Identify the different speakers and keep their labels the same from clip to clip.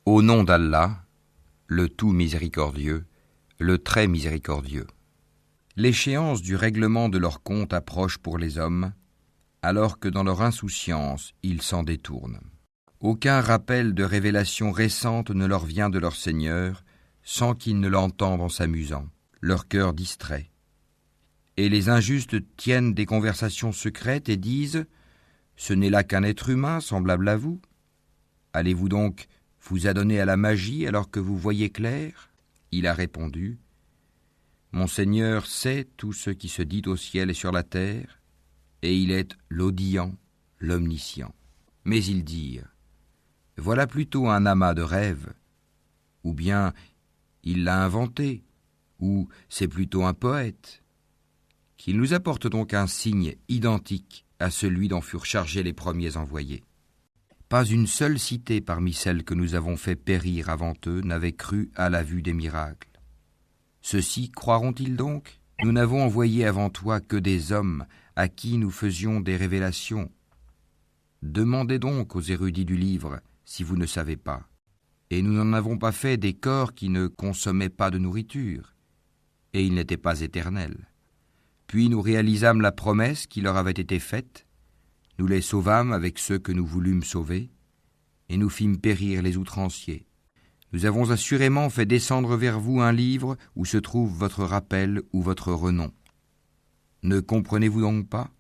Speaker 1: Au nom d'Allah, le tout miséricordieux, le très miséricordieux. L'échéance du règlement de leur compte approche pour les hommes, alors que dans leur insouciance, ils s'en détournent. Aucun rappel de révélation récente ne leur vient de leur Seigneur, sans qu'ils ne l'entendent en s'amusant, leur cœur distrait. Et les injustes tiennent des conversations secrètes et disent « Ce n'est là qu'un être humain semblable à vous. Allez-vous donc vous adonner à la magie alors que vous voyez clair ?» Il a répondu « Mon Seigneur sait tout ce qui se dit au ciel et sur la terre, et il est l'audient, l'omniscient. » Mais ils dirent « Voilà plutôt un amas de rêves, ou bien il l'a inventé, ou c'est plutôt un poète. Qu'il nous apporte donc un signe identique à celui dont furent chargés les premiers envoyés. » Pas une seule cité parmi celles que nous avons fait périr avant eux n'avait cru à la vue des miracles. Ceux-ci croiront-ils donc ? Nous n'avons envoyé avant toi que des hommes à qui nous faisions des révélations. Demandez donc aux érudits du livre si vous ne savez pas. Et nous n'en avons pas fait des corps qui ne consommaient pas de nourriture, et ils n'étaient pas éternels. Puis nous réalisâmes la promesse qui leur avait été faite. Nous les sauvâmes avec ceux que nous voulûmes sauver, et nous fîmes périr les outranciers. Nous avons assurément fait descendre vers vous un livre où se trouve votre rappel ou votre renom. Ne comprenez-vous donc pas ?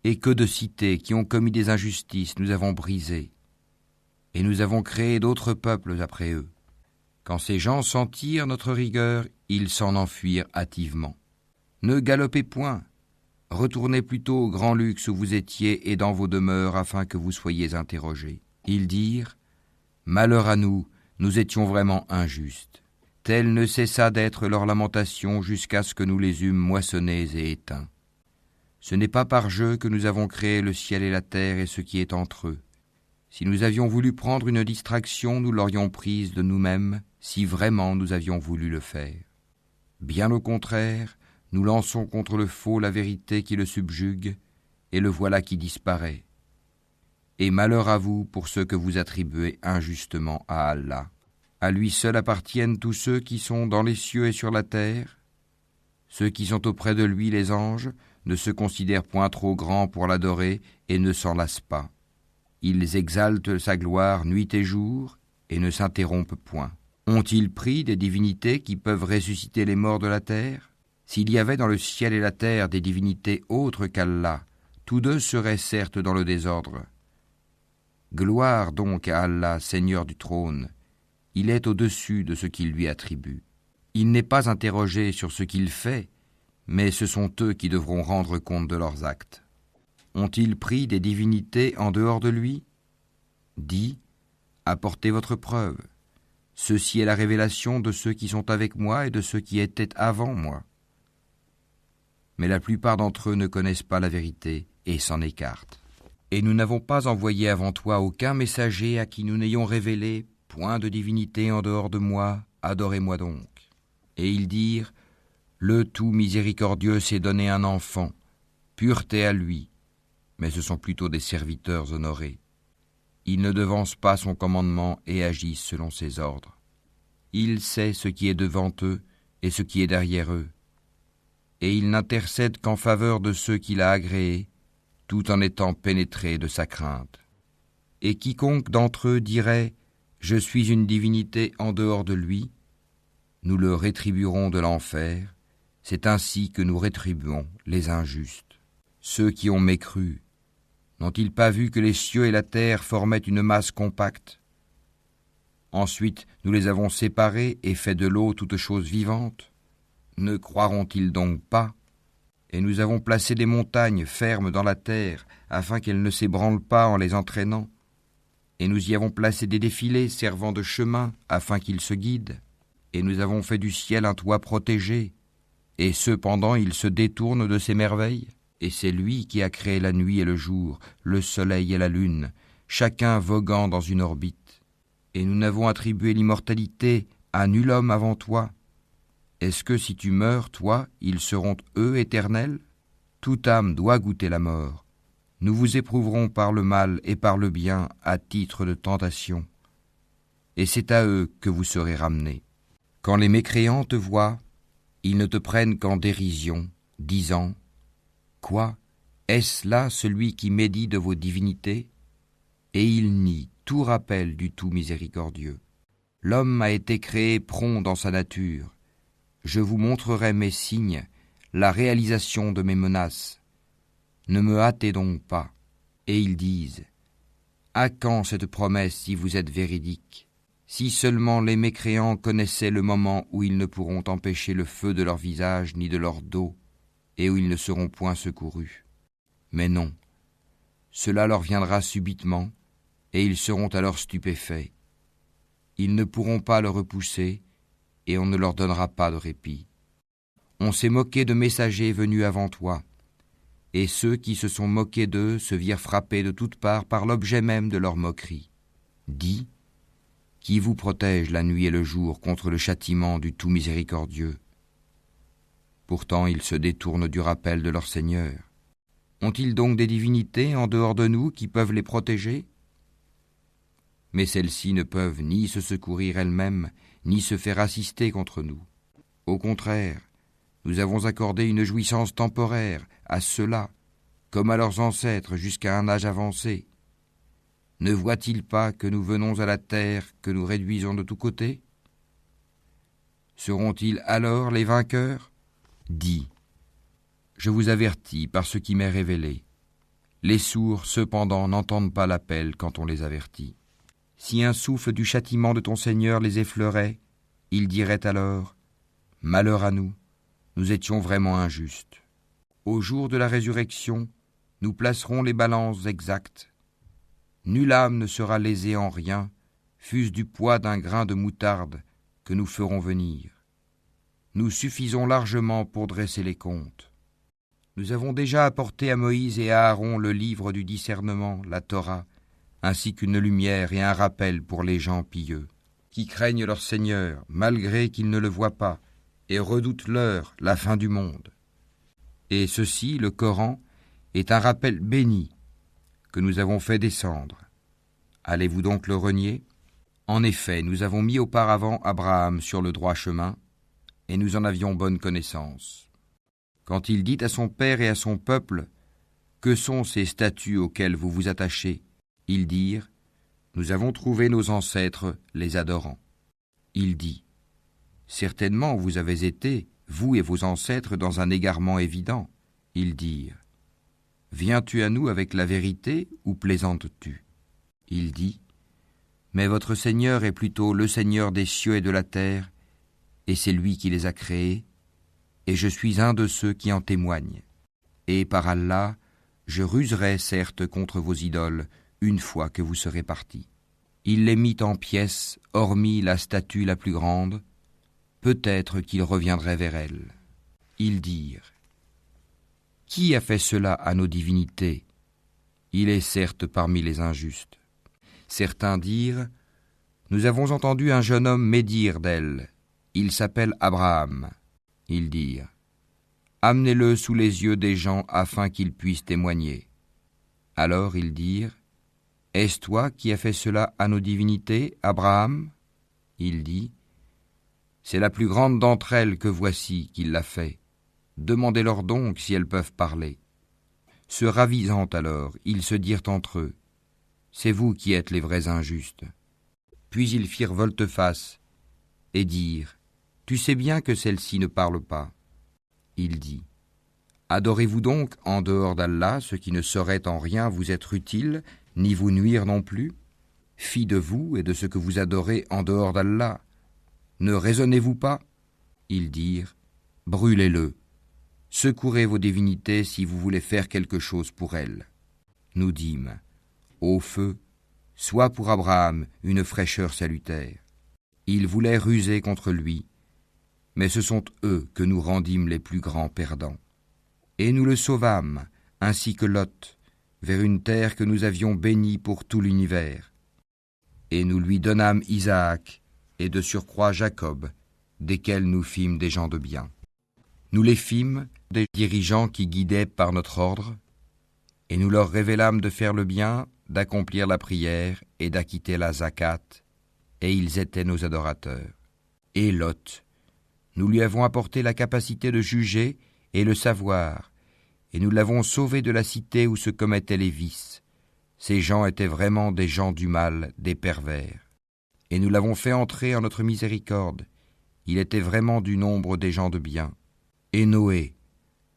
Speaker 1: Et que de cités qui ont commis des injustices nous avons brisées, et nous avons créé d'autres peuples après eux. Quand ces gens sentirent notre rigueur, ils s'en enfuirent hâtivement. Ne galopez point. Retournez plutôt au grand luxe où vous étiez et dans vos demeures afin que vous soyez interrogés. Ils dirent « Malheur à nous, nous étions vraiment injustes. » Telle ne cessa d'être leur lamentation jusqu'à ce que nous les eûmes moissonnés et éteints. Ce n'est pas par jeu que nous avons créé le ciel et la terre et ce qui est entre eux. Si nous avions voulu prendre une distraction, nous l'aurions prise de nous-mêmes, si vraiment nous avions voulu le faire. Bien au contraire, nous lançons contre le faux la vérité qui le subjugue, et le voilà qui disparaît. Et malheur à vous pour ceux que vous attribuez injustement à Allah. À lui seul appartiennent tous ceux qui sont dans les cieux et sur la terre. Ceux qui sont auprès de lui, les anges, ne se considèrent point trop grands pour l'adorer et ne s'en lassent pas. Ils exaltent sa gloire nuit et jour et ne s'interrompent point. Ont-ils pris des divinités qui peuvent ressusciter les morts de la terre ? S'il y avait dans le ciel et la terre des divinités autres qu'Allah, tous deux seraient certes dans le désordre. Gloire donc à Allah, Seigneur du trône. Il est au-dessus de ce qu'il lui attribue. Il n'est pas interrogé sur ce qu'il fait, mais ce sont eux qui devront rendre compte de leurs actes. Ont-ils pris des divinités en dehors de lui ? Dis, apportez votre preuve. Ceci est la révélation de ceux qui sont avec moi et de ceux qui étaient avant moi. Mais la plupart d'entre eux ne connaissent pas la vérité et s'en écartent. Et nous n'avons pas envoyé avant toi aucun messager à qui nous n'ayons révélé point de divinité en dehors de moi, adorez-moi donc. Et ils dirent, le tout miséricordieux s'est donné un enfant, pureté à lui, mais ce sont plutôt des serviteurs honorés. Ils ne devancent pas son commandement et agissent selon ses ordres. Il sait ce qui est devant eux et ce qui est derrière eux. Et il n'intercède qu'en faveur de ceux qu'il a agréés, tout en étant pénétré de sa crainte. Et quiconque d'entre eux dirait « Je suis une divinité en dehors de lui », nous le rétribuerons de l'enfer. C'est ainsi que nous rétribuons les injustes. Ceux qui ont mécru, n'ont-ils pas vu que les cieux et la terre formaient une masse compacte ? Ensuite, nous les avons séparés et fait de l'eau toute chose vivante. Ne croiront-ils donc pas ? Et nous avons placé des montagnes fermes dans la terre, afin qu'elles ne s'ébranlent pas en les entraînant. Et nous y avons placé des défilés servant de chemin, afin qu'ils se guident. Et nous avons fait du ciel un toit protégé. Et cependant il se détourne de ces merveilles. Et c'est lui qui a créé la nuit et le jour, le soleil et la lune, chacun voguant dans une orbite. Et nous n'avons attribué l'immortalité à nul homme avant toi. Est-ce que si tu meurs, toi, ils seront eux éternels ? Toute âme doit goûter la mort. Nous vous éprouverons par le mal et par le bien à titre de tentation. et c'est à eux que vous serez ramenés. Quand les mécréants te voient, ils ne te prennent qu'en dérision, disant « Quoi? Est-ce là celui qui médit de vos divinités ?» Et ils nient tout rappel du tout miséricordieux. L'homme a été créé prompt dans sa nature. Je vous montrerai mes signes, la réalisation de mes menaces. Ne me hâtez donc pas. Et ils disent « À quand cette promesse si vous êtes véridique ? Si seulement les mécréants connaissaient le moment où ils ne pourront empêcher le feu de leur visage ni de leur dos, et où ils ne seront point secourus. Mais non, cela leur viendra subitement, et ils seront alors stupéfaits. Ils ne pourront pas le repousser, et on ne leur donnera pas de répit. On s'est moqué de messagers venus avant toi, et ceux qui se sont moqués d'eux se virent frappés de toutes parts par l'objet même de leur moquerie. Dis, qui vous protège la nuit et le jour contre le châtiment du tout miséricordieux? Pourtant ils se détournent du rappel de leur Seigneur. Ont-ils donc des divinités en dehors de nous qui peuvent les protéger? Mais celles-ci ne peuvent ni se secourir elles-mêmes, ni se faire assister contre nous. Au contraire, nous avons accordé une jouissance temporaire à ceux-là, comme à leurs ancêtres jusqu'à un âge avancé. Ne voient-ils pas que nous venons à la terre, que nous réduisons de tous côtés? Seront-ils alors les vainqueurs? Dis, je vous avertis par ce qui m'est révélé. Les sourds, cependant, n'entendent pas l'appel quand on les avertit. Si un souffle du châtiment de ton Seigneur les effleurait, ils diraient alors « Malheur à nous, nous étions vraiment injustes. Au jour de la résurrection, nous placerons les balances exactes. Nulle âme ne sera lésée en rien, fût-ce du poids d'un grain de moutarde que nous ferons venir. Nous suffisons largement pour dresser les comptes. Nous avons déjà apporté à Moïse et à Aaron le livre du discernement, la Torah, ainsi qu'une lumière et un rappel pour les gens pieux, qui craignent leur Seigneur, malgré qu'ils ne le voient pas, et redoutent l'heure, la fin du monde. Et ceci, le Coran, est un rappel béni que nous avons fait descendre. Allez-vous donc le renier? En effet, nous avons mis auparavant Abraham sur le droit chemin, et nous en avions bonne connaissance. Quand il dit à son père et à son peuple, « Que sont ces statues auxquelles vous vous attachez ?» Ils dirent, « Nous avons trouvé nos ancêtres les adorant. » Il dit, « Certainement vous avez été, vous et vos ancêtres, dans un égarement évident. » Ils dirent, « Viens-tu à nous avec la vérité ou plaisantes-tu » Il dit, « Mais votre Seigneur est plutôt le Seigneur des cieux et de la terre, et c'est lui qui les a créés, et je suis un de ceux qui en témoignent. Et par Allah, je ruserai certes contre vos idoles, une fois que vous serez partis. » Il les mit en pièces, hormis la statue la plus grande, peut-être qu'il reviendrait vers elle. Ils dirent, « Qui a fait cela à nos divinités? Il est certes parmi les injustes. » Certains dirent, « Nous avons entendu un jeune homme médire d'elle. Il s'appelle Abraham. » Ils dirent, « Amenez-le sous les yeux des gens afin qu'ils puissent témoigner. » Alors ils dirent, « Est-ce toi qui as fait cela à nos divinités, Abraham ?» Il dit, « C'est la plus grande d'entre elles que voici qui l'a fait. Demandez-leur donc si elles peuvent parler. » Se ravisant alors, ils se dirent entre eux, « C'est vous qui êtes les vrais injustes. » Puis ils firent volte-face et dirent, « Tu sais bien que celle-ci ne parle pas. » Il dit, « Adorez-vous donc en dehors d'Allah ce qui ne saurait en rien vous être utile, ni vous nuire non plus? Fi de vous et de ce que vous adorez en dehors d'Allah. Ne raisonnez-vous pas ?» Ils dirent, « Brûlez-le. Secourez vos divinités si vous voulez faire quelque chose pour elles. » Nous dîmes, « Ô feu, sois pour Abraham une fraîcheur salutaire. » Ils voulaient ruser contre lui, mais ce sont eux que nous rendîmes les plus grands perdants. Et nous le sauvâmes, ainsi que Lot, vers une terre que nous avions bénie pour tout l'univers. Et nous lui donnâmes Isaac, et de surcroît Jacob, desquels nous fîmes des gens de bien. Nous les fîmes des dirigeants qui guidaient par notre ordre, et nous leur révélâmes de faire le bien, d'accomplir la prière et d'acquitter la zakat, et ils étaient nos adorateurs. Et Lot, nous lui avons apporté la capacité de juger et le savoir, et nous l'avons sauvé de la cité où se commettaient les vices. Ces gens étaient vraiment des gens du mal, des pervers. Et nous l'avons fait entrer en notre miséricorde. Il était vraiment du nombre des gens de bien. Et Noé,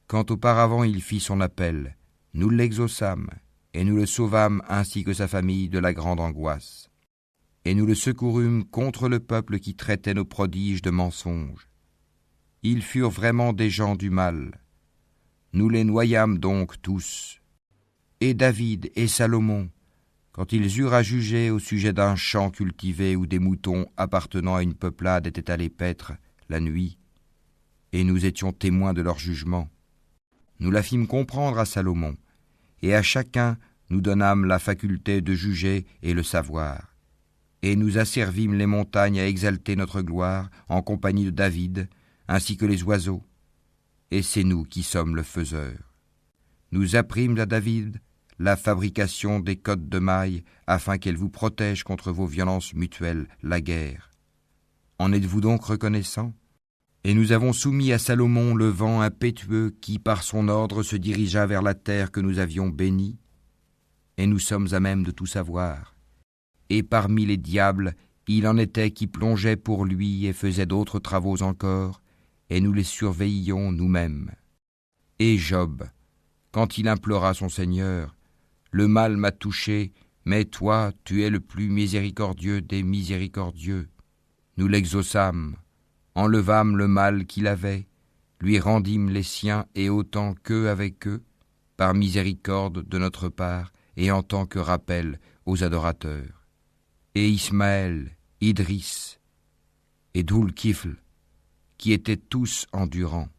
Speaker 1: quand auparavant il fit son appel, nous l'exaucâmes, et nous le sauvâmes ainsi que sa famille de la grande angoisse. Et nous le secourûmes contre le peuple qui traitait nos prodiges de mensonges. Ils furent vraiment des gens du mal. Nous les noyâmes donc tous. Et David et Salomon, quand ils eurent à juger au sujet d'un champ cultivé où des moutons appartenant à une peuplade étaient allés paître la nuit, et nous étions témoins de leur jugement, nous la fîmes comprendre à Salomon, et à chacun nous donnâmes la faculté de juger et le savoir. Et nous asservîmes les montagnes à exalter notre gloire en compagnie de David, ainsi que les oiseaux. Et c'est nous qui sommes le faiseur. Nous apprîmes à David la fabrication des cottes de mailles, afin qu'elles vous protègent contre vos violences mutuelles, la guerre. En êtes-vous donc reconnaissants ? Et nous avons soumis à Salomon le vent impétueux qui, par son ordre, se dirigea vers la terre que nous avions bénie. Et nous sommes à même de tout savoir. Et parmi les diables, il en était qui plongeaient pour lui et faisaient d'autres travaux encore, et nous les surveillions nous-mêmes. Et Job, quand il implora son Seigneur, « Le mal m'a touché, mais toi, tu es le plus miséricordieux des miséricordieux. » Nous l'exaucâmes, enlevâmes le mal qu'il avait, lui rendîmes les siens et autant qu'eux avec eux, par miséricorde de notre part et en tant que rappel aux adorateurs. Et Ismaël, Idris et Dhul-Kifl, qui étaient tous endurants,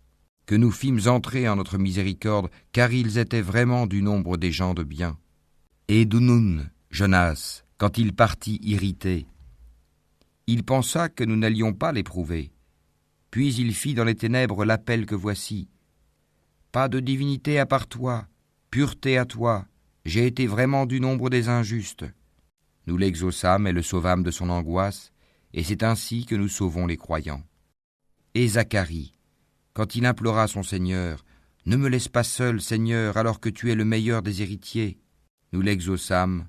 Speaker 1: que nous fîmes entrer en notre miséricorde, car ils étaient vraiment du nombre des gens de bien. Et Dunoun, Jonas, quand il partit irrité, il pensa que nous n'allions pas l'éprouver. Puis il fit dans les ténèbres l'appel que voici. « Pas de divinité à part toi, pureté à toi, j'ai été vraiment du nombre des injustes. » Nous l'exaucâmes et le sauvâmes de son angoisse, et c'est ainsi que nous sauvons les croyants. Et Zacharie, quand il implora son Seigneur, « Ne me laisse pas seul, Seigneur, alors que tu es le meilleur des héritiers. » Nous l'exaucâmes,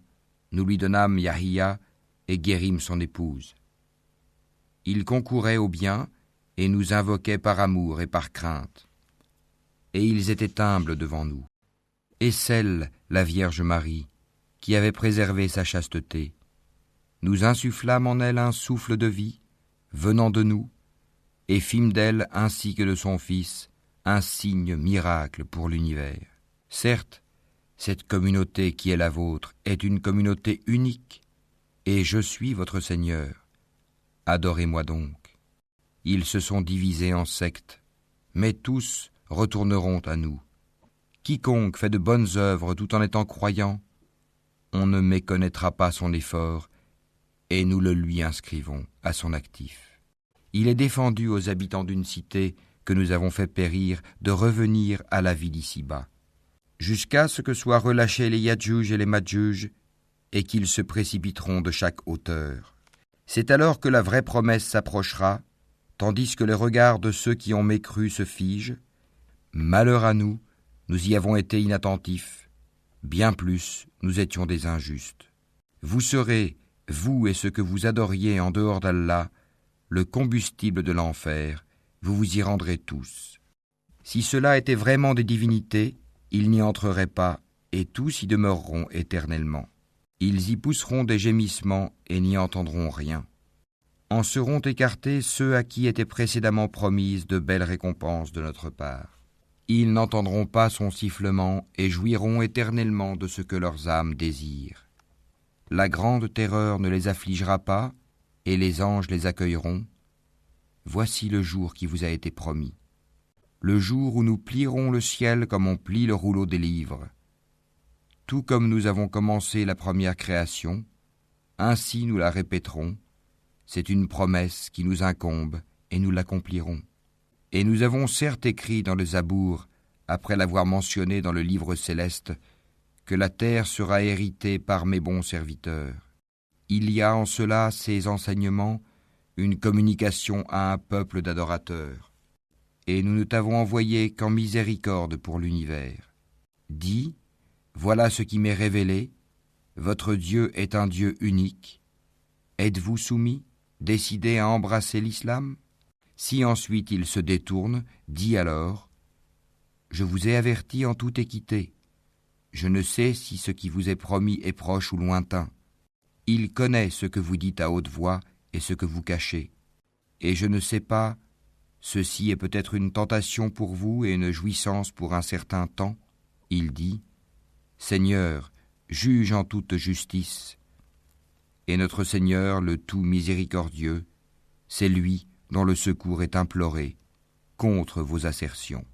Speaker 1: nous lui donnâmes Yahia et guérîmes son épouse. Il concourait au bien et nous invoquait par amour et par crainte. Et ils étaient humbles devant nous. Et celle, la Vierge Marie, qui avait préservé sa chasteté, nous insufflâmes en elle un souffle de vie, venant de nous, et fîmes d'elle, ainsi que de son Fils, un signe miracle pour l'univers. Certes, cette communauté qui est la vôtre est une communauté unique, et je suis votre Seigneur. Adorez-moi donc. Ils se sont divisés en sectes, mais tous retourneront à nous. Quiconque fait de bonnes œuvres tout en étant croyant, on ne méconnaîtra pas son effort, et nous le lui inscrivons à son actif. Il est défendu aux habitants d'une cité que nous avons fait périr de revenir à la vie d'ici-bas, jusqu'à ce que soient relâchés les Yadjuj et les Madjuj, et qu'ils se précipiteront de chaque hauteur. C'est alors que la vraie promesse s'approchera, tandis que les regards de ceux qui ont mécru se figent. Malheur à nous, nous y avons été inattentifs. Bien plus, nous étions des injustes. Vous serez, vous et ceux que vous adoriez en dehors d'Allah, le combustible de l'enfer, vous vous y rendrez tous. Si cela était vraiment des divinités, ils n'y entreraient pas, et tous y demeureront éternellement. Ils y pousseront des gémissements et n'y entendront rien. En seront écartés ceux à qui étaient précédemment promises de belles récompenses de notre part. Ils n'entendront pas son sifflement et jouiront éternellement de ce que leurs âmes désirent. La grande terreur ne les affligera pas, et les anges les accueilleront. Voici le jour qui vous a été promis. Le jour où nous plierons le ciel comme on plie le rouleau des livres. Tout comme nous avons commencé la première création, ainsi nous la répéterons. C'est une promesse qui nous incombe et nous l'accomplirons. Et nous avons certes écrit dans le Zabour, après l'avoir mentionné dans le livre céleste, que la terre sera héritée par mes bons serviteurs. Il y a en cela, ces enseignements, une communication à un peuple d'adorateurs. Et nous ne t'avons envoyé qu'en miséricorde pour l'univers. Dis, voilà ce qui m'est révélé, votre Dieu est un Dieu unique. Êtes-vous soumis, décidés à embrasser l'islam ? Si ensuite il se détourne, dis alors, je vous ai averti en toute équité. Je ne sais si ce qui vous est promis est proche ou lointain. Il connaît ce que vous dites à haute voix et ce que vous cachez. Et je ne sais pas, ceci est peut-être une tentation pour vous et une jouissance pour un certain temps. Il dit, Seigneur, juge en toute justice. Et notre Seigneur, le tout miséricordieux, c'est lui dont le secours est imploré contre vos assertions.